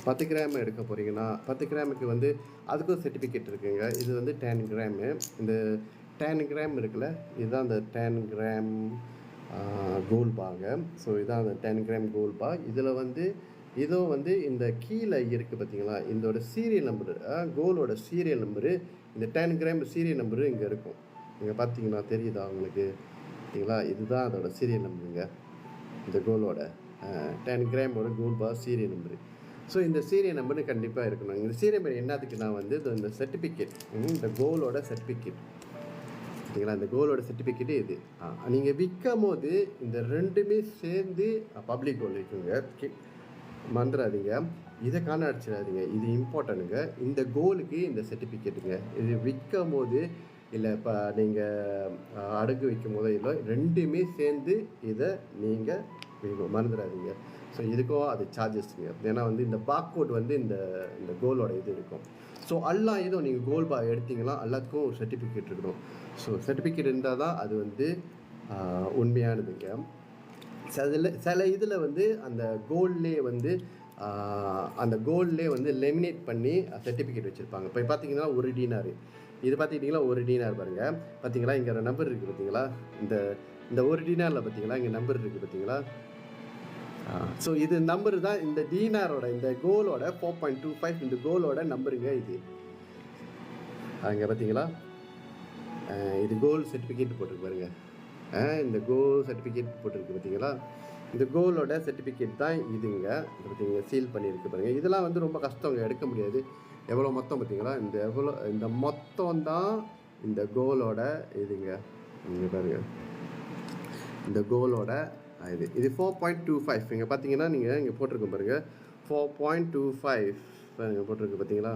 10 gram எடுக்க போகிறீங்கன்னா 10 கிராமுக்கு வந்து அதுக்கும் சர்டிஃபிகேட் இருக்குங்க. இது வந்து 10 கிராமு. இந்த 10 கிராம் இருக்குல்ல, இதுதான் அந்த 10 கிராம் கோல்ட் பாங்க. ஸோ இதான் அந்த 10 கிராம் கோல்ட் பா. இதில் வந்து இதுவும் வந்து இந்த கீழே இருக்குது பார்த்தீங்களா, இதோட சீரியல் நம்பரு, கோலோட சீரியல் நம்பரு, இந்த 10 கிராம் சீரியல் நம்பரு இங்கே இருக்கும். இங்கே பார்த்தீங்கன்னா தெரியுதா உங்களுக்கு? பார்த்தீங்களா, இதுதான் அதோட சீரியல் நம்பருங்க. இந்த கோலோட 10 கிராமோட gold bar serial number. So இந்த சீரியல் நம்பரு கண்டிப்பாக இருக்கணும். இந்த சீரியல் நம்பர் என்னத்துக்கு நான் வந்து இந்த சர்டிஃபிகேட், இந்த கோலோட சர்டிஃபிகேட், பார்த்தீங்களா, இந்த கோலோட சர்டிஃபிகேட்டு இது. நீங்கள் விற்கும் போது இந்த ரெண்டுமே சேர்ந்து பப்ளிக் கோல் இருக்குங்க. மறந்துடாதீங்க, இதை காண அடிச்சிடாதீங்க. இது இம்பார்ட்டனுங்க. இந்த கோலுக்கு இந்த சர்டிஃபிகேட்டுங்க. இது விற்கும் போது இல்லை இப்போ நீங்கள் அடகு வைக்கும் போதோ இல்லை, ரெண்டுமே சேர்ந்து இதை நீங்கள் மறந்துடாதீங்க. ஸோ இதுக்கும் அது சார்ஜஸ்ங்க. ஏன்னா வந்து இந்த பார்கோட் வந்து இந்த கோலோட இது இருக்கும். ஸோ எல்லாம் இதுவும் நீங்கள் கோல் பா எடுத்தீங்கன்னா எல்லாத்துக்கும் ஒரு சர்டிஃபிகேட் இருக்கணும். ஸோ சர்டிஃபிகேட் இருந்தால் தான் அது வந்து உண்மையானதுங்க. சில இதில் வந்து அந்த கோல்ட்லேயே வந்து லெமினேட் பண்ணி சர்டிஃபிகேட் வச்சுருப்பாங்க. இப்போ பார்த்தீங்கன்னா ஒரு டீனார், இது பார்த்துக்கிட்டிங்களா ஒரு டீனார் பாருங்கள். பார்த்தீங்களா இங்கே ஒரு நம்பர் இருக்குது பார்த்தீங்களா, இந்த ஒரு டீனாரில் பார்த்தீங்களா இங்கே நம்பர் இருக்குது பார்த்தீங்களா. ஸோ இது நம்பர் தான் இந்த டீனாரோட, இந்த கோலோட 4.25 இந்த கோலோட நம்பருங்க இது. அங்கே பார்த்தீங்களா, இது கோல்டு சர்டிஃபிகேட் போட்டிருக்கு பாருங்க. இந்த கோல் சர்டிஃபிகேட் போட்டிருக்கு பார்த்தீங்களா, இந்த கோலோட சர்டிஃபிகேட் தான் இதுங்க. பார்த்தீங்க சீல் பண்ணியிருக்கு பாருங்கள். இதெல்லாம் வந்து ரொம்ப கஷ்டங்க, எடுக்க முடியாது. எவ்வளோ மொத்தம் பார்த்தீங்களா, இந்த மொத்தம் தான் இந்த கோலோட இதுங்க. இங்கே பாருங்கள், இந்த கோலோட இது 4.25 இங்கே பார்த்தீங்கன்னா, நீங்கள் இங்கே போட்டிருக்க பாருங்கள் 4.25 இங்கே போட்டிருக்கு பார்த்தீங்களா.